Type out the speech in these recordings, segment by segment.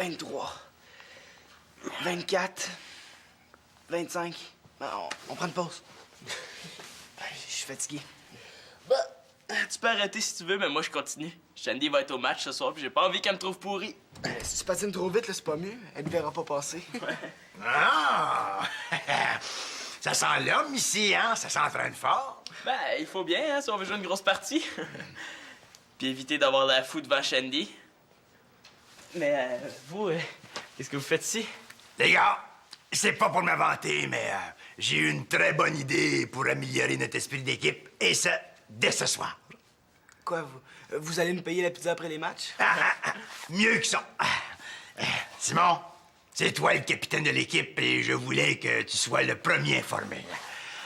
23, 24, 25. Ben, on prend une pause. Je suis fatigué. Tu peux arrêter si tu veux, mais moi, je continue. Shandy va être au match ce soir, puis j'ai pas envie qu'elle me trouve pourri. Si tu patines trop vite, là, c'est pas mieux. Elle ne verra pas passer. Ah! Ça sent l'homme ici, hein? Ça s'entraîne fort. Ben, il faut bien, hein, si on veut jouer une grosse partie. Puis éviter d'avoir la fou devant Shandy. Mais, vous, qu'est-ce que vous faites ici? Les gars, c'est pas pour m'inventer, mais j'ai eu une très bonne idée pour améliorer notre esprit d'équipe, et ça, dès ce soir. Quoi, vous allez nous payer la pizza après les matchs? Mieux que ça. Simon, c'est toi le capitaine de l'équipe et je voulais que tu sois le premier informé.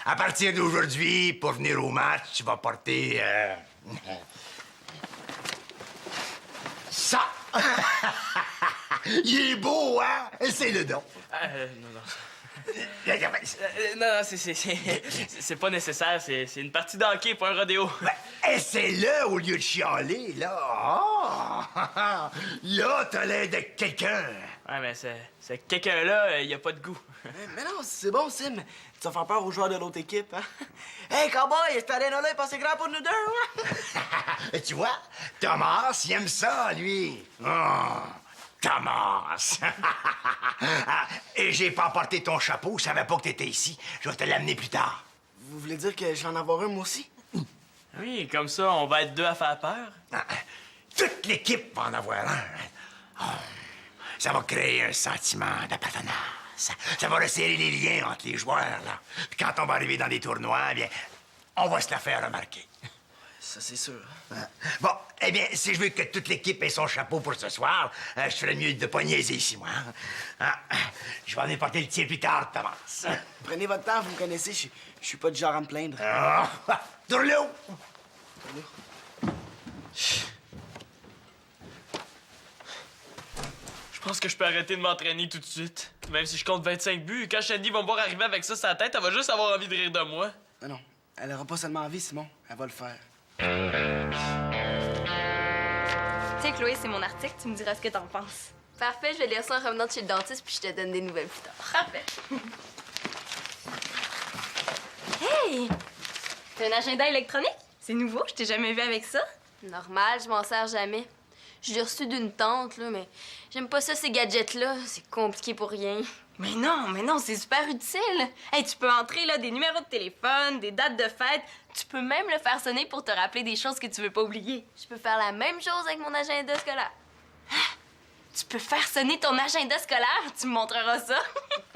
À partir d'aujourd'hui, pour venir au match, tu vas porter... ça! Il est beau, hein? C'est le don. Non, c'est pas nécessaire. C'est une partie d'hockey, pas un rodéo. Ben, essaie-le au lieu de chialer, là. Ah! Là, t'as l'air de quelqu'un. Ouais, mais c'est quelqu'un-là, il a pas de goût. Mais non, c'est bon, Sim. Tu vas faire peur aux joueurs de l'autre équipe, hein? Hey, cowboy, cette arène-là est passée grand pour nous deux, hein? Tu vois, Thomas, il aime ça, lui. Oh, Thomas! Et j'ai pas emporté ton chapeau, je savais pas que t'étais ici. Je vais te l'amener plus tard. Vous voulez dire que je vais en avoir un, moi aussi? Oui, comme ça, on va être deux à faire peur. Toute l'équipe va en avoir un. Oh, ça va créer un sentiment d'appartenance. Ça va resserrer les liens entre les joueurs, là. Puis quand on va arriver dans des tournois, eh bien, on va se la faire remarquer. Ça, c'est sûr. Bon, eh bien, si je veux que toute l'équipe ait son chapeau pour ce soir, je ferais mieux de pas niaiser ici, moi. Je vais aller porter le tien plus tard, Thomas. Prenez votre temps, vous me connaissez, je suis pas du genre à me plaindre. Tourne-le! Je pense que je peux arrêter de m'entraîner tout de suite. Même si je compte 25 buts, quand Shandy va me voir arriver avec ça sur la tête, elle va juste avoir envie de rire de moi. Non, elle aura pas seulement envie, Simon. Elle va le faire. Tiens, Chloé, c'est mon article. Tu me diras ce que t'en penses. Parfait, je vais lire ça en revenant de chez le dentiste, puis je te donne des nouvelles plus tard. Parfait. Hey! T'as un agenda électronique? C'est nouveau, je t'ai jamais vu avec ça. Normal, je m'en sers jamais. Je l'ai reçu d'une tante, là, mais j'aime pas ça, ces gadgets-là. C'est compliqué pour rien. Mais non, c'est super utile. Hey, tu peux entrer là, des numéros de téléphone, des dates de fête. Tu peux même le faire sonner pour te rappeler des choses que tu veux pas oublier. Je peux faire la même chose avec mon agenda scolaire. Tu peux faire sonner ton agenda scolaire? Tu me montreras ça?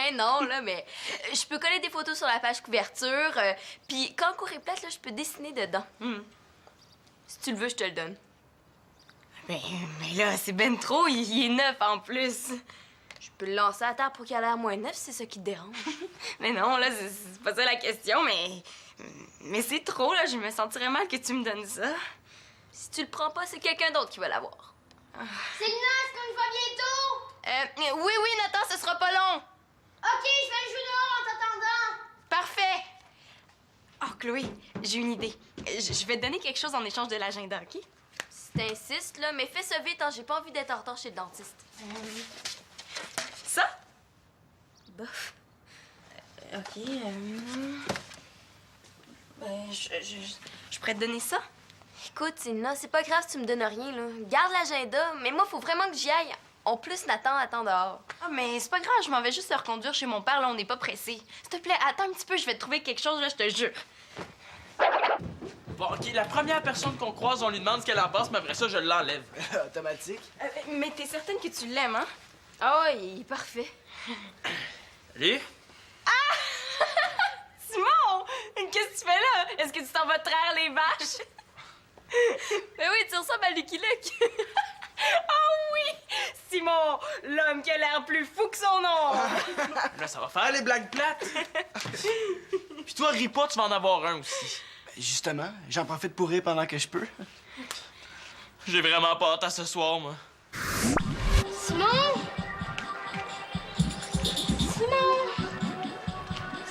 Eh non, là, mais je peux coller des photos sur la page couverture. Puis quand le cours est plate, là, je peux dessiner dedans. Si tu le veux, je te le donne. Mais là, c'est ben trop. Il est neuf en plus. Je peux le lancer à terre pour qu'il ait l'air moins neuf, si c'est ça qui te dérange. Mais non, là, c'est pas ça la question, mais c'est trop, là. Je me sentirais mal que tu me donnes ça. Si tu le prends pas, c'est quelqu'un d'autre qui va l'avoir. Célina, est-ce qu'on y va bientôt? Oui, Nathan, ce sera pas long. OK, je vais jouer dehors en t'attendant. Parfait. Oh, Chloé, j'ai une idée. Je vais te donner quelque chose en échange de l'agenda, OK? Si t'insistes, là, mais fais ça vite, hein. J'ai pas envie d'être en retard chez le dentiste. Ça? Bof. OK, Ben, je pourrais te donner ça? Écoute, Célina, c'est pas grave si tu me donnes rien, là. Garde l'agenda, mais moi, faut vraiment que j'y aille. En plus, Nathan attend dehors. Ah, mais c'est pas grave, je m'en vais juste te reconduire chez mon père, là, on n'est pas pressé. S'il te plaît, attends un petit peu, je vais te trouver quelque chose, là, je te jure. Bon, OK, la première personne qu'on croise, on lui demande ce qu'elle en pense, mais après ça, je l'enlève. Automatique. Mais t'es certaine que tu l'aimes, hein? Ah ouais, il est parfait. Salut? Simon! Qu'est-ce que tu fais là? Est-ce que tu t'en vas traire les vaches? Mais oui, tu ressembles à Lucky Luke. Oh oui! Simon, l'homme qui a l'air plus fou que son nom! Là, ça va faire les blagues plates. Puis toi, ris pas, tu vas en avoir un aussi. Justement, j'en profite pour rire pendant que je peux. J'ai vraiment pas hâte à ce soir, moi. Simon? Simon?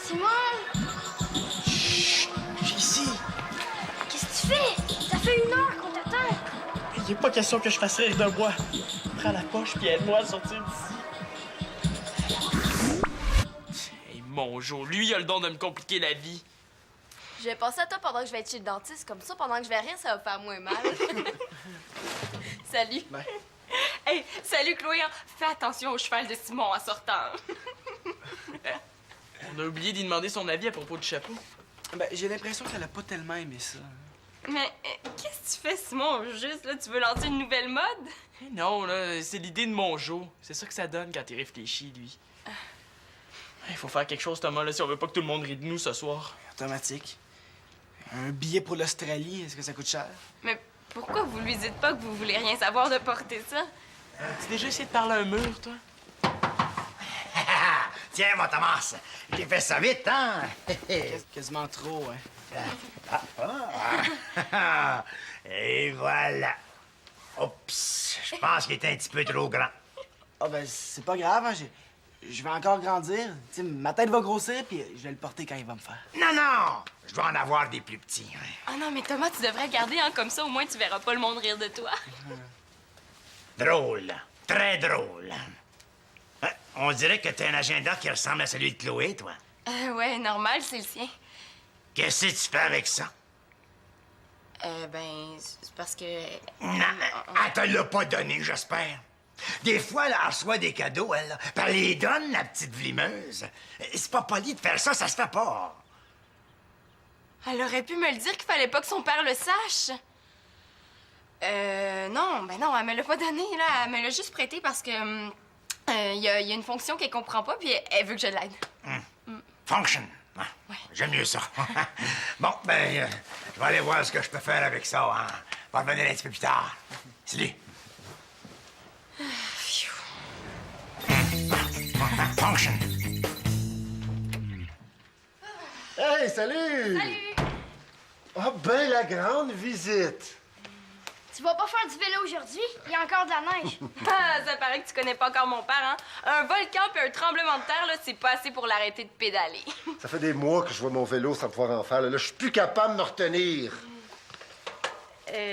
Simon? Chut! J'ai ici. Qu'est-ce que tu fais? Ça fait 1 heure qu'on t'attend. Il est pas question que je fasse rire de moi. prends la poche puis aide-moi à sortir d'ici. Hey, Monjo, lui, il a le don de me compliquer la vie. Je vais penser à toi pendant que je vais être chez le dentiste. Comme ça, pendant que je vais rire, ça va faire moins mal. Salut. Ben. Hey, salut Chloé, hein. Fais attention au cheval de Simon en sortant. On a oublié d'y demander son avis à propos du chapeau. Ben, j'ai l'impression qu'elle a pas tellement aimé ça. Mais qu'est-ce que tu fais, Simon? Juste, là, tu veux lancer une nouvelle mode? Hey, non, là, c'est l'idée de Monjo. C'est ça que ça donne quand il réfléchit, lui. Il faut faire quelque chose, Thomas, là, si on veut pas que tout le monde rit de nous ce soir. Automatique. Un billet pour l'Australie, est-ce que ça coûte cher? Mais pourquoi vous lui dites pas que vous voulez rien savoir de porter ça? As-tu déjà essayé de parler à un mur, toi? Tiens, mon Thomas, j'ai fait ça vite, hein? Quasiment trop, hein? Et voilà. Oups, je pense qu'il était un petit peu trop grand. Ah ben, c'est pas grave, hein? Je vais encore grandir. Tu sais, ma tête va grossir, puis je vais le porter quand il va me faire. Non, non, je dois en avoir des plus petits. Hein. Ah non, mais Thomas, tu devrais garder, hein, comme ça, au moins tu verras pas le monde rire de toi. Drôle, très drôle. Hein, on dirait que t'as un agenda qui ressemble à celui de Chloé, toi. Ouais, normal, c'est le sien. Qu'est-ce que tu fais avec ça? Ben, c'est parce que... Non, elle te l'a pas donné, j'espère. Des fois, elle reçoit des cadeaux, elle, là, puis elle les donne, la petite vlimeuse. C'est pas poli de faire ça, ça se fait pas. Elle aurait pu me le dire qu'il fallait pas que son père le sache. Non, ben non, elle me l'a pas donné, là. Elle me l'a juste prêté parce que... il y a une fonction qu'elle comprend pas, puis elle veut que je l'aide. Function. Ah, Ouais. J'aime mieux ça. Bon, ben, je vais aller voir ce que je peux faire avec ça. Hein. Je vais revenir un petit peu plus tard. Salut. Function. Hey, salut! Salut! Ah, ben la grande visite! Tu vas pas faire du vélo aujourd'hui? Il y a encore de la neige. Ah, ça paraît que tu connais pas encore mon père, hein? Un volcan puis un tremblement de terre, là, c'est pas assez pour l'arrêter de pédaler. Ça fait des mois que je vois mon vélo sans pouvoir en faire. Là, je suis plus capable de me retenir.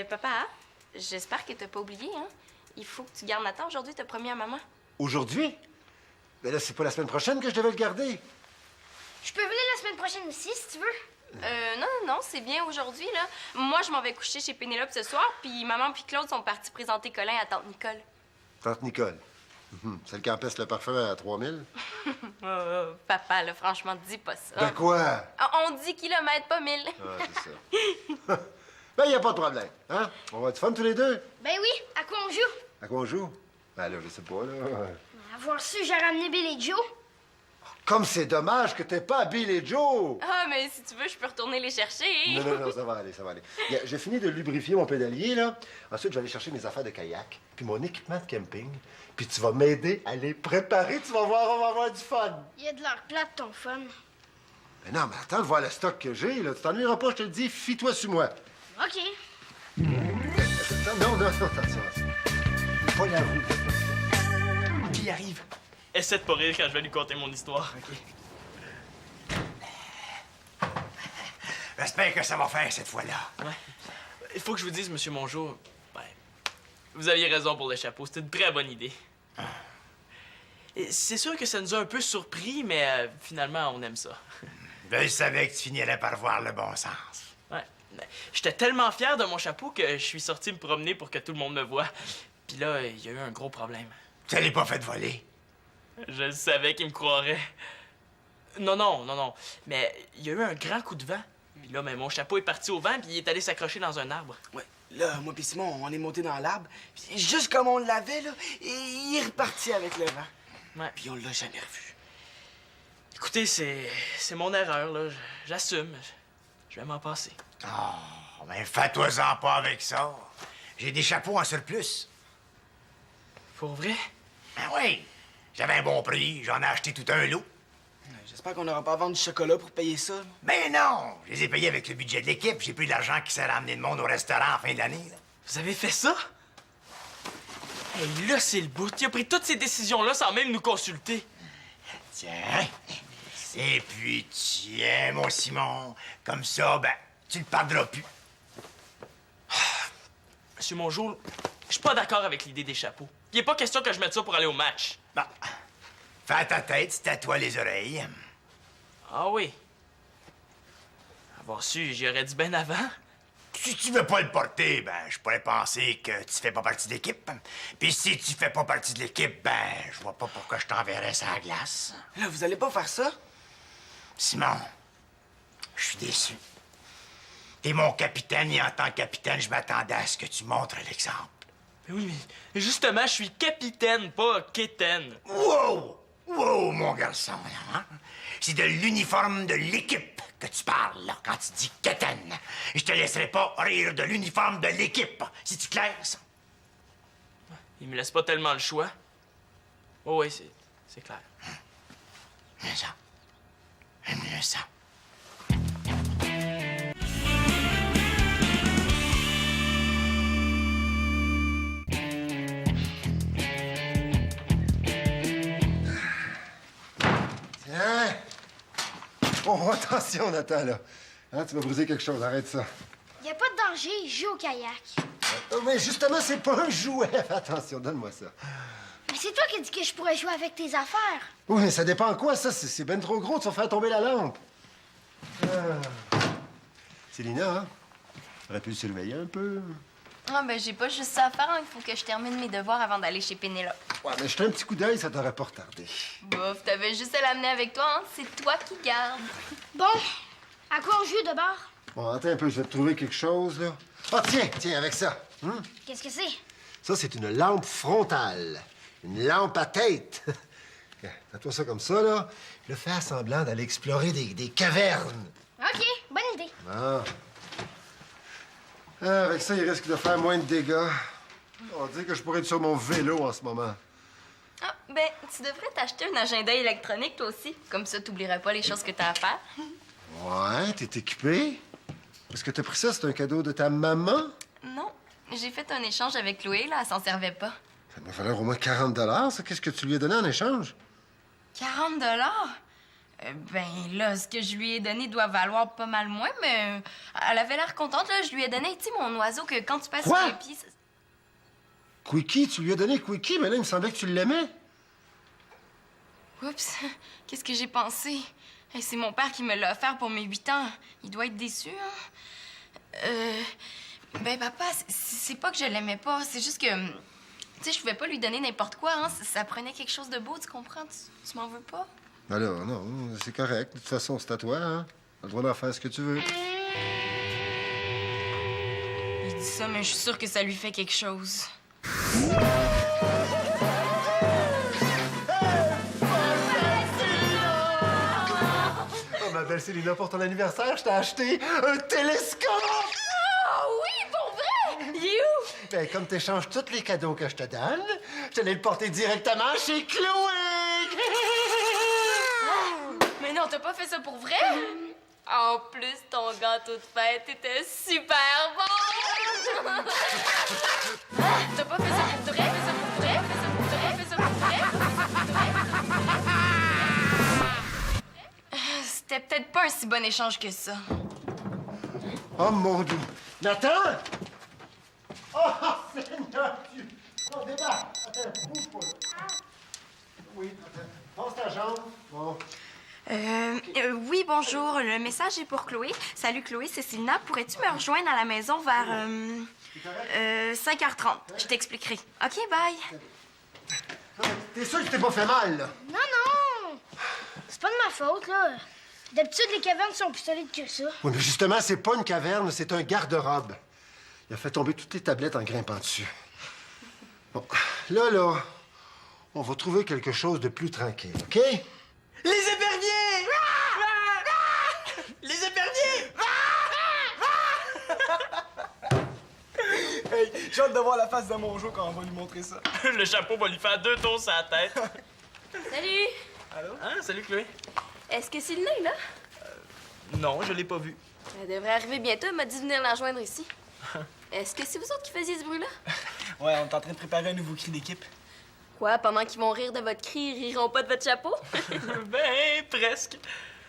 Papa, j'espère que t'as pas oublié, hein? Il faut que tu gardes Nathan. Aujourd'hui, t'as promis à maman. Aujourd'hui? Mais là, c'est pas la semaine prochaine que je devais le garder. Je peux venir la semaine prochaine aussi, si tu veux. Non, c'est bien aujourd'hui, là. Moi, je m'en vais coucher chez Pénélope ce soir, puis maman puis Claude sont partis présenter Colin à tante Nicole. Tante Nicole. Celle qui empeste le parfum à 3000. Papa, là, franchement, dis pas ça. Ben quoi? On dit kilomètres, pas 1000. Ah, c'est ça. Ben, y a pas de problème. Hein? On va être fun tous les deux. Ben oui, à quoi on joue? À quoi on joue? Ben là, je sais pas, là. Avoir su, j'ai ramené Bill et Joe. Comme c'est dommage que t'aies pas Bill et Joe! Ah, mais si tu veux, je peux retourner les chercher. Non, ça va aller, ça va aller. J'ai fini de lubrifier mon pédalier, là. Ensuite, je vais aller chercher mes affaires de kayak, puis mon équipement de camping. Puis tu vas m'aider à les préparer. Tu vas voir, on va avoir du fun. Il y a de l'air plate, ton fun. Mais non, mais attends de voir le stock que j'ai, là. Tu t'ennuieras pas, je te le dis. Fie-toi sur moi. OK. Non, attention. Pas la roue. Qui arrive? Essaie de pas rire quand je vais lui conter mon histoire. J'espère que ça va faire cette fois-là. Ouais. Il faut que je vous dise, Monsieur Monjo, ben, vous aviez raison pour le chapeau. C'était une très bonne idée. Et c'est sûr que ça nous a un peu surpris, mais finalement, on aime ça. Ben, je savais que tu finirais par voir le bon sens. Ouais. J'étais tellement fier de mon chapeau que je suis sorti me promener pour que tout le monde me voie. Puis là, il y a eu un gros problème. Tu l'as pas fait voler. Je savais qu'il me croirait. Non. Mais il y a eu un grand coup de vent. Puis là, mon chapeau est parti au vent, puis il est allé s'accrocher dans un arbre. Ouais. Là, moi pis Simon, on est monté dans l'arbre. Puis juste comme on l'avait, là, et il est reparti avec le vent. Ouais. Puis on l'a jamais revu. Écoutez, c'est mon erreur, là. J'assume. Je vais m'en passer. Oh, ben fais-toi-en pas avec ça. J'ai des chapeaux en surplus. Pour vrai? Ben oui, j'avais un bon prix, j'en ai acheté tout un lot. J'espère qu'on n'aura pas à vendre du chocolat pour payer ça. Ben non, je les ai payés avec le budget de l'équipe. J'ai pris de l'argent qui sert à amener le monde au restaurant en fin d'année. là. Vous avez fait ça? Hey, là, c'est le bout. Il a pris toutes ces décisions-là sans même nous consulter. Tiens. Et puis, tiens, mon Simon. Comme ça, ben, tu le perdras plus. Monsieur Monjo, je suis pas d'accord avec l'idée des chapeaux. Il est pas question que je mette ça pour aller au match. Bon. Fais à ta tête, c'est à toi les oreilles. Ah oui. Avoir su, j'y aurais dit bien avant. Si tu veux pas le porter, ben, je pourrais penser que tu fais pas partie de l'équipe. Puis si tu fais pas partie de l'équipe, ben, je vois pas pourquoi je t'enverrais ça à la glace. Là, vous allez pas faire ça? Simon, je suis déçu. T'es mon capitaine et en tant que capitaine, je m'attendais à ce que tu montres l'exemple. Mais oui, mais justement, je suis capitaine, pas quétaine. Wow! Wow, mon garçon, là, hein? C'est de l'uniforme de l'équipe que tu parles, là, quand tu dis quétaine. Et je te laisserai pas rire de l'uniforme de l'équipe. C'est-tu clair, ça? Il me laisse pas tellement le choix. Oh oui, c'est clair. Mieux ça. Mieux ça. Tiens! Oh, attention, Nathan, là. Hein, tu vas briser quelque chose, arrête ça. Y a pas de danger, je joue au kayak. Oh, mais justement, c'est pas un jouet. Fais attention, donne-moi ça. Mais c'est toi qui dis que je pourrais jouer avec tes affaires. Oui, mais ça dépend en quoi, ça. C'est ben trop gros, tu vas faire tomber la lampe. Célina, hein? T'aurais pu le surveiller un peu. Ah, ben, j'ai pas juste ça à faire, hein. Il faut que je termine mes devoirs avant d'aller chez Pénélope. Ouais, mais jeter un petit coup d'œil, ça t'aurait pas retardé. Bof, t'avais juste à l'amener avec toi, hein. C'est toi qui gardes. Bon, à quoi on joue d'abord? Bon, attends un peu, je vais te trouver quelque chose, là. Ah, tiens, avec ça. Qu'est-ce que c'est? Ça, c'est une lampe frontale. Une lampe à tête. Fais-toi ça comme ça, là. Le fais semblant d'aller explorer des cavernes. OK, bonne idée. Ah. Ah, avec ça, il risque de faire moins de dégâts. On dit que je pourrais être sur mon vélo en ce moment. Ah, ben, tu devrais t'acheter un agenda électronique, toi aussi. Comme ça, t'oublieras pas les choses que t'as à faire. Ouais, t'es équipé? Est-ce que t'as pris ça? C'est un cadeau de ta maman? Non, j'ai fait un échange avec Chloé, là. Elle s'en servait pas. Ça va falloir au moins 40 ça. Qu'est-ce que tu lui as donné en échange? 40 Ben là, ce que je lui ai donné doit valoir pas mal moins, mais elle avait l'air contente, là. Je lui ai donné, tu sais, mon oiseau que quand tu passes Quoi? sur les pieds... Quickie? Tu lui as donné Quickie? Mais là, il me semblait que tu l'aimais. Oups, qu'est-ce que j'ai pensé? Hey, c'est mon père qui me l'a offert pour mes 8 ans. Il doit être déçu, hein? Ben papa, c'est pas que je l'aimais pas, c'est juste que... Tu sais, je pouvais pas lui donner n'importe quoi, hein? Ça prenait quelque chose de beau, tu comprends? Tu m'en veux pas? Ben là, non, c'est correct. De toute façon, c'est à toi, hein? T'as le droit d'en faire ce que tu veux. Il dit ça, mais je suis sûre que ça lui fait quelque chose. Oh, ma belle Célina, pour ton anniversaire, je t'ai acheté un télescope! Ah oui, pour vrai? Il est où? Ben, comme t'échanges tous les cadeaux que je te donne, je t'allais le porter directement chez Chloé! Mais non, t'as pas fait ça pour vrai? En plus, ton gâteau de fête était super bon! T'as pas fait ça pour vrai? Fais ça pour vrai? Fais ça pour vrai? Fais ça pour vrai? C'était peut-être pas un si bon échange que ça. Oh, mon Dieu! Nathan! Oh, Seigneur Dieu! Oh, débat! Attends, bouge pas, là. Oui, attends. Passe ta jambe. Bon. Oui, bonjour. Le message est pour Chloé. Salut, Chloé, c'est Célina. Pourrais-tu me rejoindre à la maison vers 5h30? Je t'expliquerai. OK, bye. Non, mais t'es sûr que tu t'es pas fait mal, là? Non, non! C'est pas de ma faute, là. D'habitude, les cavernes sont plus solides que ça. Oui, mais justement, c'est pas une caverne, c'est un garde-robe. Il a fait tomber toutes les tablettes en grimpant dessus. Bon, là, on va trouver quelque chose de plus tranquille, OK? Les éperviers! Les éperviers! Hey, j'ai hâte de voir la face de mon jour quand on va lui montrer ça. Le chapeau va lui faire 2 tours sur la tête. Salut! Allô? Hein, salut Chloé. Est-ce que Célina est là? Non, je l'ai pas vu. Elle devrait arriver bientôt. Elle m'a dit de venir la rejoindre ici. Est-ce que c'est vous autres qui faisiez ce bruit-là? Ouais, on est en train de préparer un nouveau cri d'équipe. Quoi, pendant qu'ils vont rire de votre cri, ils riront pas de votre chapeau? Ben, presque.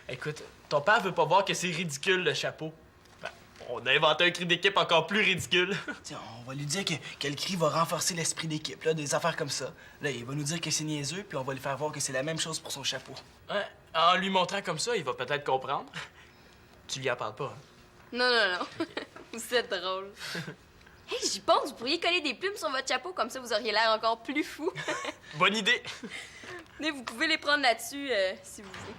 Écoute, ton père veut pas voir que c'est ridicule, le chapeau. Ben, On a inventé un cri d'équipe encore plus ridicule. Tiens, on va lui dire que le cri va renforcer l'esprit d'équipe, là, des affaires comme ça. Là, il va nous dire que c'est niaiseux, puis on va lui faire voir que c'est la même chose pour son chapeau. Ouais, en lui montrant comme ça, il va peut-être comprendre. Tu lui en parles pas, hein? Non, non, non. Vous êtes drôle. Hey, j'y pense, vous pourriez coller des plumes sur votre chapeau, comme ça vous auriez l'air encore plus fou. Bonne idée! Mais vous pouvez les prendre là-dessus, si vous voulez.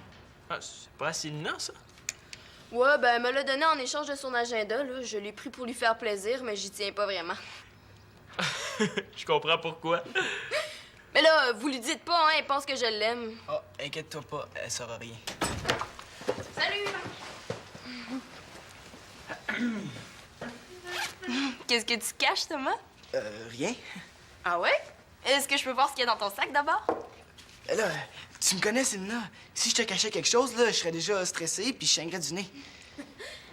Ah, c'est pas assez lent, ça? Ouais, ben, elle me l'a donné en échange de son agenda, là. Je l'ai pris pour lui faire plaisir, mais j'y tiens pas vraiment. Je comprends pourquoi. Mais là, vous lui dites pas, hein, elle pense que je l'aime. Ah, inquiète-toi pas, elle saura rien. Salut! Qu'est-ce que tu caches, Thomas? Rien. Ah ouais? Est-ce que je peux voir ce qu'il y a dans ton sac, d'abord? Là, tu me connais, Célina. Si je te cachais quelque chose, là, je serais déjà stressée, puis je saignerais du nez.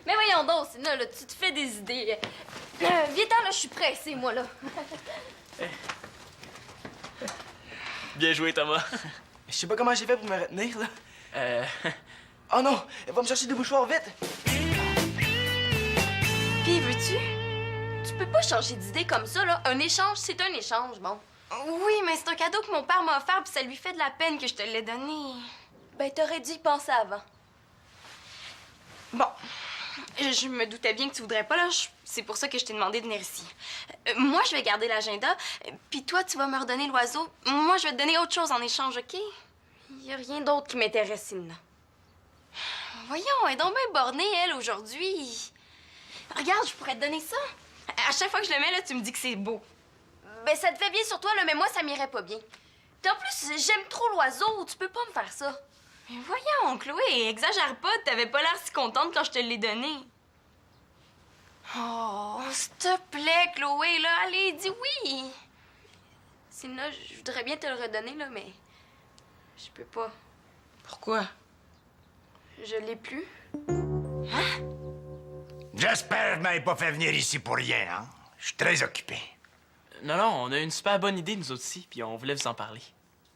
Mais voyons donc, Sina, là, tu te fais des idées. Viens-t'en, là, je suis pressée, moi, là. Bien joué, Thomas. Je sais pas comment j'ai fait pour me retenir, là. Oh non! Va me chercher des mouchoirs, vite! Puis, veux-tu? Tu peux pas changer d'idée comme ça, là. Un échange, c'est un échange, bon. Oui, mais c'est un cadeau que mon père m'a offert, puis ça lui fait de la peine que je te l'ai donné. Ben, t'aurais dû y penser avant. Bon, je me doutais bien que tu voudrais pas, là. C'est pour ça que je t'ai demandé de venir ici. Moi, je vais garder l'agenda, puis toi, tu vas me redonner l'oiseau. Moi, je vais te donner autre chose en échange, OK? Y a rien d'autre qui m'intéresse, Sina. Voyons, elle est donc bien bornée, elle, aujourd'hui. Regarde, je pourrais te donner ça. À chaque fois que je le mets, là, tu me dis que c'est beau. Ben, ça te fait bien sur toi, là, mais moi, ça m'irait pas bien. Puis en plus, j'aime trop l'oiseau. Tu peux pas me faire ça. Mais voyons, Chloé, exagère pas. T'avais pas l'air si contente quand je te l'ai donné. Oh, s'il te plaît, Chloé, là, allez, dis oui. Sina, je voudrais bien te le redonner, là, mais je peux pas. Pourquoi? Je l'ai plus. J'espère que vous m'avez pas fait venir ici pour rien, hein? Je suis très occupé. Non, non, on a une super bonne idée, nous aussi, puis on voulait vous en parler.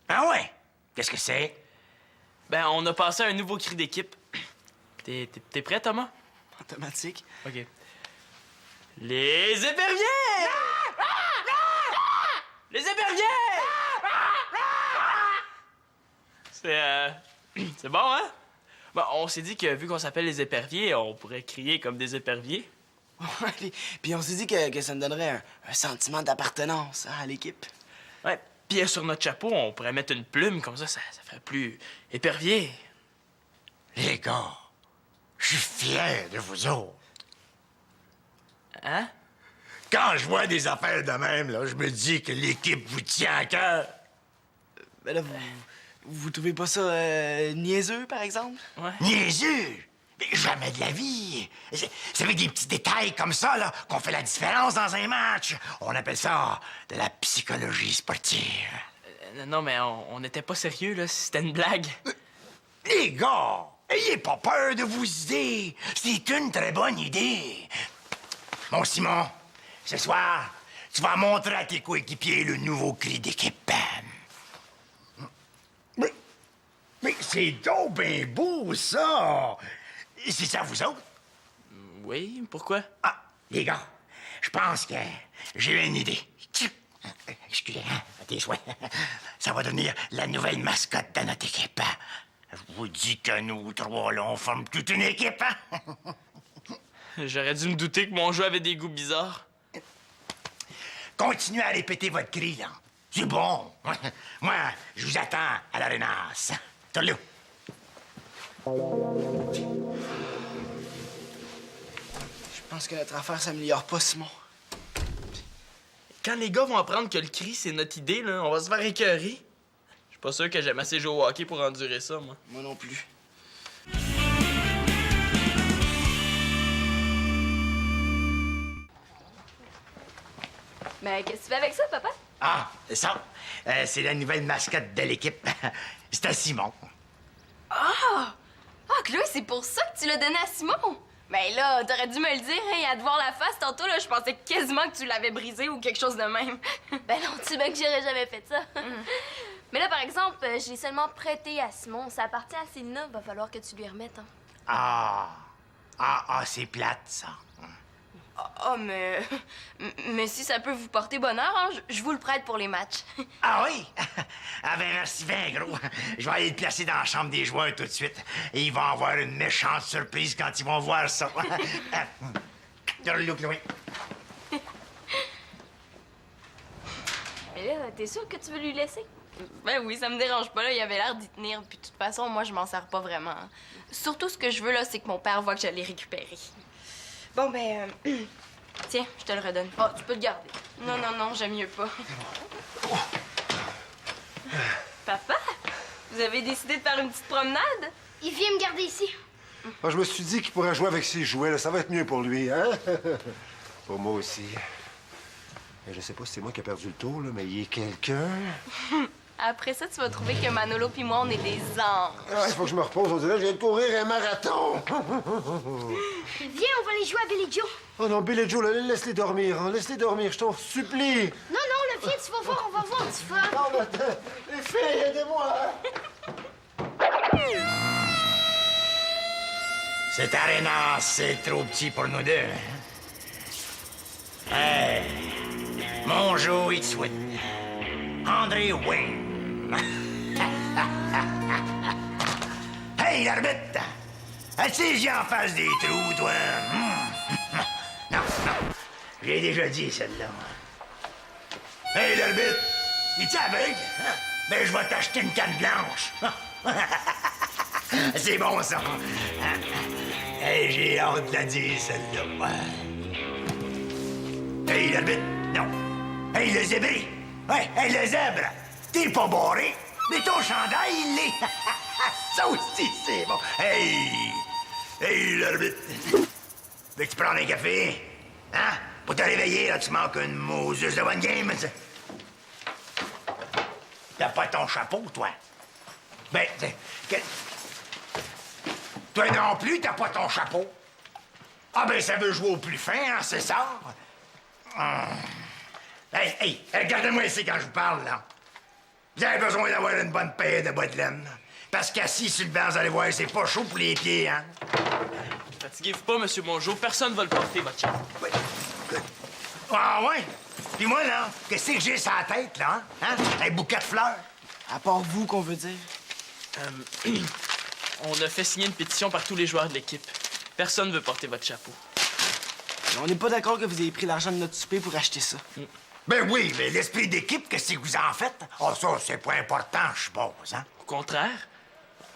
Ah ouais? Qu'est-ce que c'est? Ben, on a passé un nouveau cri d'équipe. T'es prêt, Thomas? Automatique. OK. Les éperviers! Les éperviers! C'est bon, hein? Bon, on s'est dit que vu qu'on s'appelle les éperviers, on pourrait crier comme des éperviers. Puis on s'est dit que ça me donnerait un sentiment d'appartenance, hein, à l'équipe. Ouais. Puis sur notre chapeau, on pourrait mettre une plume, comme ça ferait plus épervier. Les gars, je suis fier de vous autres. Hein? Quand je vois des affaires de même, là, je me dis que l'équipe vous tient à cœur. Ben là, vous trouvez pas ça niaiseux, par exemple? Ouais. Niaiseux! Mais jamais de la vie! C'est avec des petits détails comme ça, là, qu'on fait la différence dans un match. On appelle ça de la psychologie sportive. Non, mais on n'était pas sérieux, là. C'était une blague. Les gars, ayez pas peur de vous idées. C'est une très bonne idée. Mon Simon, ce soir, tu vas montrer à tes coéquipiers le nouveau cri d'équipe. Mais c'est donc bien beau, ça! C'est ça, vous autres? Oui, pourquoi? Ah, les gars, je pense que j'ai eu une idée. Excusez, hein, à tes souhaits. Ça va devenir la nouvelle mascotte de notre équipe. Je vous dis que nous trois, là, on forme toute une équipe, hein? J'aurais dû me douter que mon jeu avait des goûts bizarres. Continuez à répéter votre cri, là. C'est bon. Moi, je vous attends à l'arénas. Tourlou. Je pense que notre affaire s'améliore pas, Simon. Quand les gars vont apprendre que le cri, c'est notre idée, là, on va se faire écœurer. Je suis pas sûr que j'aime assez jouer au hockey pour endurer ça, moi. Moi non plus. Mais qu'est-ce que tu fais avec ça, papa? Ah, c'est ça. C'est la nouvelle mascotte de l'équipe. C'est à Simon. Ah, Chloé, c'est pour ça que tu l'as donné à Simon? Ben là, t'aurais dû me le dire, hein, à te voir la face tantôt, là, je pensais quasiment que tu l'avais brisé ou quelque chose de même. Ben non, tu sais bien que j'aurais jamais fait ça. Mais là, par exemple, je l'ai seulement prêté à Simon. Ça appartient à Célina, va falloir que tu lui remettes, hein. Ah, Ah, c'est plate, ça. Ah, mais si ça peut vous porter bonheur, hein, je vous le prête pour les matchs. Ah oui? Ah ben merci bien, gros. Je vais aller le placer dans la chambre des joueurs tout de suite. Et ils vont avoir une méchante surprise quand ils vont voir ça. Chloé. Mais là, t'es sûr que tu veux lui laisser? Ben oui, ça me dérange pas, là. Il avait l'air d'y tenir. Puis de toute façon, moi, je m'en sers pas vraiment. Surtout, ce que je veux, là, c'est que mon père voit que je l'ai récupéré. Bon, ben... Tiens, je te le redonne. Oh, tu peux le garder. Non, j'aime mieux pas. Papa, vous avez décidé de faire une petite promenade? Il vient me garder ici. Ah, je me suis dit qu'il pourrait jouer avec ses jouets, là. Ça va être mieux pour lui, hein? Pour moi aussi. Et je sais pas si c'est moi qui ai perdu le tour, là, mais il y a quelqu'un. Après ça, tu vas trouver que Manolo puis moi, on est des anges. Ah, il faut que je me repose. On dirait que je viens de courir un marathon. Viens, on va aller jouer à Billy Joe. Oh non, Bill et Joe, là, laisse-les dormir. Hein. Laisse-les dormir, je t'en supplie. Non, là, viens, tu vas voir, on va voir du fun. Non, mais attends. Les filles, aidez-moi. Cette aréna, c'est trop petit pour nous deux. Hey, mon Joe Eastwood. André Wayne. Hey, l'arbitre! As-tu les yeux en face des trous, toi? Non. J'ai déjà dit celle-là. Hey, l'arbitre! Es-tu aveugle? Ben, je vais t'acheter une canne blanche. C'est bon, ça. Hey, j'ai hâte de la dire, celle-là. Hey, l'arbitre! Non. Hey, le zébré! Ouais, hey, le zèbre! T'es pas barré, mais ton chandail, il l'est! Ça aussi, c'est bon! Hey, l'arbitre! Veux-tu prendre un café? Hein? Pour te réveiller, là, tu manques une Moses de bonne game, ça. T'as pas ton chapeau, toi? Ben, toi non plus, t'as pas ton chapeau? Ah, ben, ça veut jouer au plus fin, hein, c'est ça? Hey, regardez-moi ici quand je vous parle, là. Vous avez besoin d'avoir une bonne paire de bas de laine. Parce qu'assis sur le banc, vous allez voir, c'est pas chaud pour les pieds, hein? Fatiguez-vous pas, Monsieur Mongeau. Personne va le porter, votre chien. Ah ouais? Puis moi, là, qu'est-ce que j'ai sur la tête, là, hein? Un bouquet de fleurs? À part vous, qu'on veut dire. On a fait signer une pétition par tous les joueurs de l'équipe. Personne veut porter votre chapeau. Mais on n'est pas d'accord que vous ayez pris l'argent de notre souper pour acheter ça. Ben oui, mais l'esprit d'équipe, qu'est-ce que vous en faites? Oh, ça, c'est pas important, je suppose, hein? Au contraire,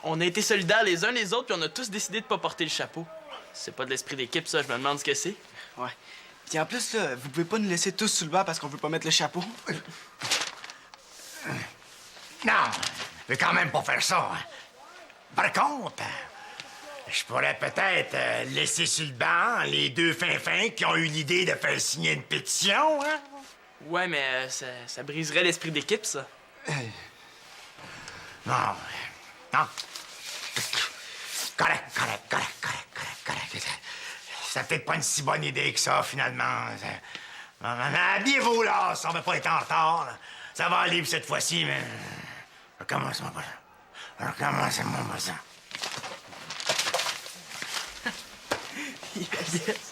on a été solidaires les uns les autres, puis on a tous décidé de pas porter le chapeau. C'est pas de l'esprit d'équipe, ça. Je me demande ce que c'est. Ouais. Puis en plus, là, vous pouvez pas nous laisser tous sous le banc parce qu'on veut pas mettre le chapeau. Non, je vais quand même pas faire ça. Hein. Par contre, je pourrais peut-être laisser sur le banc les deux fins qui ont eu l'idée de faire signer une pétition, hein? Ouais, mais ça briserait l'esprit d'équipe, ça. Non. Correct. Ça peut-être pas une si bonne idée que ça, finalement. Habillez-vous, là, ça va pas être en retard. Là. Ça va aller cette fois-ci, mais... Recommence mon besoin. Yes.